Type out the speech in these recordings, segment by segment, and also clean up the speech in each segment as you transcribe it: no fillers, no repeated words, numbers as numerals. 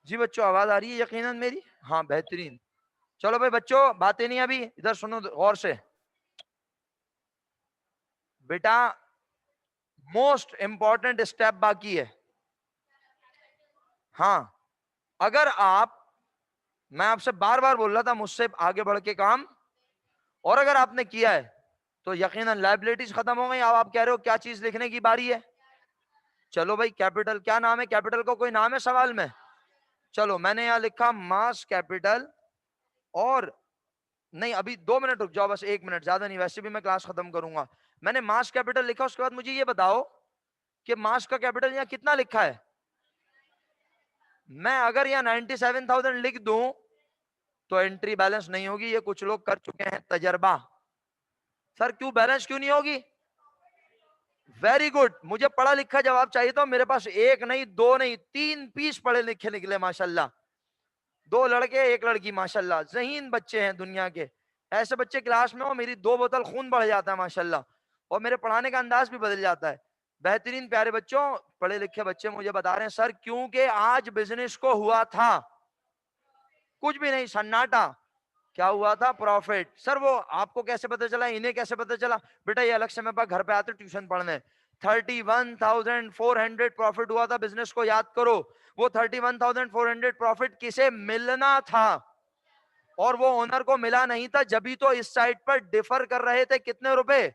जी बच्चों, आवाज आ रही है यकीनन मेरी? हाँ बेहतरीन। चलो भाई बच्चों, बातें नहीं अभी, इधर सुनो गौर से। बेटा मोस्ट इंपॉर्टेंट स्टेप बाकी है। हाँ, अगर आप, मैं आपसे बार बार बोल रहा था मुझसे आगे बढ़ के काम, और अगर आपने किया है तो यकीनन लायबिलिटीज खत्म हो गई। अब आप कह रहे हो क्या चीज लिखने की बारी है। चलो भाई, कैपिटल क्या नाम है? कैपिटल का कोई नाम है सवाल में? चलो मैंने यहां लिखा मास कैपिटल। और नहीं, अभी 2 मिनट रुक जाओ, बस 1 मिनट, ज्यादा नहीं, वैसे भी मैं क्लास खत्म करूंगा। मैंने मास कैपिटल लिखा, उसके बाद मुझे ये बताओ कि मास का कैपिटल यहाँ कितना लिखा है। मैं अगर यहाँ 97,000 लिख दूं तो एंट्री बैलेंस नहीं होगी। ये कुछ लोग कर चुके हैं तजर्बा। सर क्यों बैलेंस क्यों नहीं होगी? वेरी गुड, मुझे पढ़ा लिखा जवाब चाहिए। तो मेरे पास एक नहीं, दो नहीं, 3 पीस पढ़े लिखे निकले माशाल्लाह। 2 लड़के 1 लड़की, माशाल्लाह ज़हीन बच्चे हैं दुनिया के। ऐसे बच्चे क्लास में हो, मेरी 2 बोतल खून बढ़ जाता है माशाल्लाह, और मेरे पढ़ाने का अंदाज भी बदल जाता है। बेहतरीन प्यारे बच्चों, पढ़े लिखे बच्चे मुझे बता रहे हैं सर क्योंकि आज बिजनेस को हुआ था कुछ भी नहीं, सन्नाटा। क्या हुआ था? प्रॉफिट। सर वो आपको कैसे पता चला, इन्हें कैसे पता चला? बेटा ये अलग से मेरे पास घर पे आते ट्यूशन पढ़ने। 31,400 प्रॉफिट हुआ था बिजनेस को, याद करो। वो 31,400 प्रॉफिट किसे मिलना था? और वो ओनर को मिला नहीं था, जब भी तो इस साइड पर डिफर कर रहे थे कितने रुपए?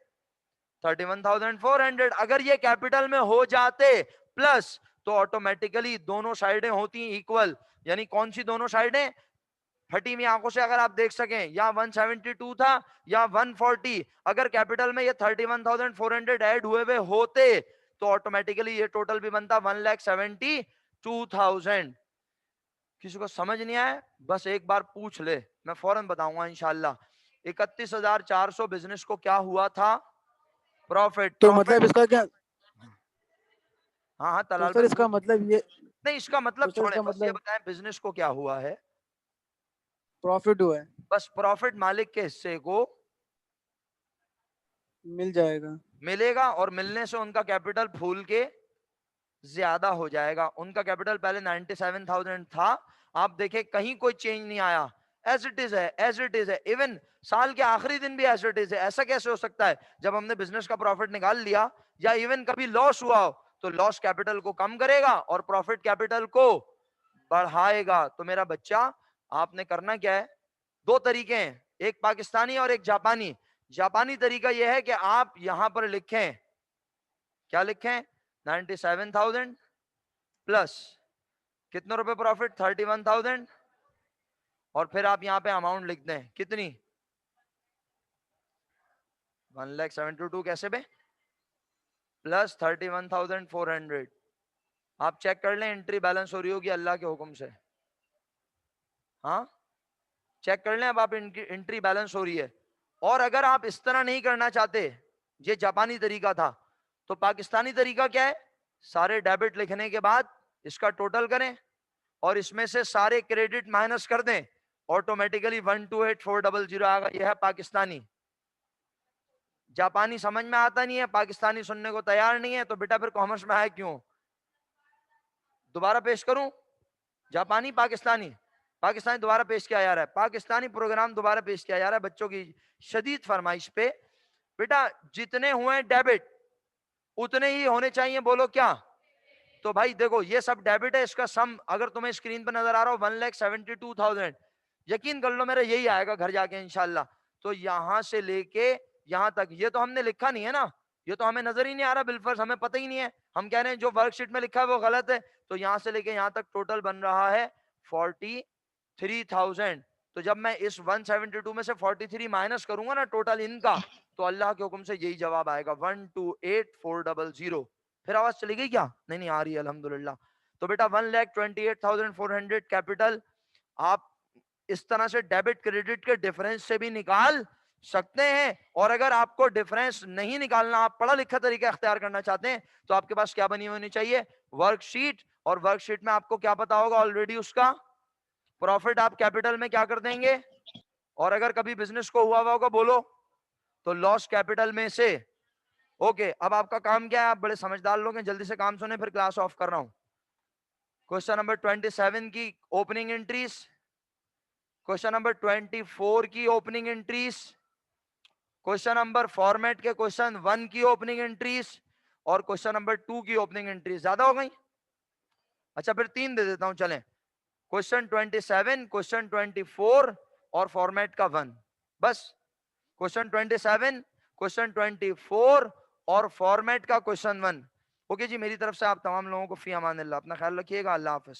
31,400। अगर ये कैपिटल में हो जाते प्लस, तो ऑटोमेटिकली दोनों साइडें होती इक्वल। यानी कौन सी दोनों साइडें? फटी हुई आंखों से अगर आप देख सकें, या 172 था या 140, अगर कैपिटल में ये 31,400 ऐड हुए हुए होते तो ऑटोमेटिकली ये टोटल भी बनता 1,72,000। किसी को समझ नहीं आया बस एक बार पूछ ले, मैं फौरन बताऊंगा इंशाल्लाह। 31,400 बिजनेस को क्या हुआ था? प्रॉफिट। तो प्रॉफिट। मतलब इसका क्या, हाँ हाँ तो तलाल सर भाई इसका पूछ। मतलब ये, नहीं इसका तो मतलब सर छोड़े, इसका बस ये मतलब बताएं बिजनेस को क्या हुआ है। प्रॉफिट हुआ है, बस प्रॉफिट मालिक के हिस्से को मिल जाएगा। मिलेगा, और मिलने से उनका कैपिटल फूल के ज्यादा हो जाएगा। उनका कैपिटल पहले 97,000 था, आप देखें कहीं कोई चेंज नहीं आया, एज इट इज है, एज इट इज है। इवन साल के आखिरी दिन भी एज इट इज है। ऐसा कैसे हो सकता है? जब हमने बिजनेस का प्रॉफिट निकाल लिया, या इवन कभी लॉस हुआ हो, तो लॉस कैपिटल को कम करेगा और प्रॉफिट कैपिटल को बढ़ाएगा। तो मेरा बच्चा, आपने करना क्या है? 2 तरीके हैं, एक पाकिस्तानी और एक जापानी। जापानी तरीका यह है कि आप यहां पर लिखें, क्या लिखें? 97,000 प्लस कितने रुपए प्रॉफिट? 31,000। और फिर आप यहां पे अमाउंट लिख दें कितनी? 1,72,000 कैसे बे? प्लस 31,400। आप चेक कर लें, एंट्री बैलेंस हो रही होगी अल्लाह के हुक्म से। हाँ चेक कर लें, अब आप एंट्री बैलेंस हो रही है। और अगर आप इस तरह नहीं करना चाहते, ये जापानी तरीका था, तो पाकिस्तानी तरीका क्या है? सारे डेबिट लिखने के बाद इसका टोटल करें और इसमें से सारे क्रेडिट माइनस कर दें, ऑटोमेटिकली 128,400 आएगा। यह है पाकिस्तानी। जापानी समझ में आता नहीं है, पाकिस्तानी सुनने को तैयार नहीं है, तो बेटा फिर कॉमर्स में आए क्यों? दोबारा पेश करूं? जापानी पाकिस्तानी? पाकिस्तानी दोबारा पेश किया जा रहा है, पाकिस्तानी प्रोग्राम दोबारा पेश किया जा रहा है बच्चों की शदीद फरमाइश पे। बेटा जितने हुए डेबिट उतने ही होने चाहिए, बोलो क्या? तो भाई देखो ये सब डेबिट है, इसका सम अगर तुम्हें स्क्रीन पर नजर आ रहा हो 1,72,000, यकीन कर लो मेरा यही आएगा घर जाके इंशाल्लाह। तो यहां से लेके यहां तक, ये तो हमने लिखा नहीं है ना, ये तो हमें नजर ही नहीं आ रहा बिलफर्ज, हमें पता ही नहीं है। हम कह रहे हैं जो वर्कशीट में लिखा है वो गलत है। तो यहां से लेके यहां तक टोटल बन रहा है 43,000। तो जब मैं इस 172 में से 43 माइनस करूंगा ना टोटल इनका, तो अल्लाह के हुक्म से यही जवाब आएगा 128,400। फिर आवाज चली गई क्या? नहीं नहीं आ रही है अल्हम्दुलिल्लाह। तो बेटा 1,28,400 कैपिटल आप इस तरह से डेबिट क्रेडिट के डिफरेंस से भी निकाल सकते हैं। और अगर आपको डिफरेंस नहीं निकालना, आप पढ़ा लिखा तरीका अख्तियार करना चाहते हैं, तो आपके पास क्या बनी होनी चाहिए? वर्कशीट। और वर्कशीट में आपको क्या पता होगा ऑलरेडी? उसका प्रॉफिट आप कैपिटल में क्या कर देंगे? और अगर कभी बिजनेस को हुआ हुआ होगा बोलो, तो लॉस कैपिटल में से। ओके अब आपका काम क्या है? आप बड़े समझदार लोग हैं, जल्दी से काम सुने फिर क्लास ऑफ कर रहा हूं। क्वेश्चन नंबर 27 की ओपनिंग एंट्रीज, क्वेश्चन नंबर 24 की opening entries, question number format के क्वेश्चन 1 की ओपनिंग एंट्रीज और क्वेश्चन नंबर 2 की ओपनिंग एंट्रीज। ज्यादा हो गई? अच्छा फिर 3 दे देता हूं, चलें। क्वेश्चन 27, क्वेश्चन 24 और फॉर्मेट का 1, बस। क्वेश्चन 27, क्वेश्चन 24 और फॉर्मेट का क्वेश्चन 1। ओके जी, मेरी तरफ से आप तमाम लोगों को फी अमान अल्लाह, अपना ख्याल रखिएगा, अल्लाह हाफिज।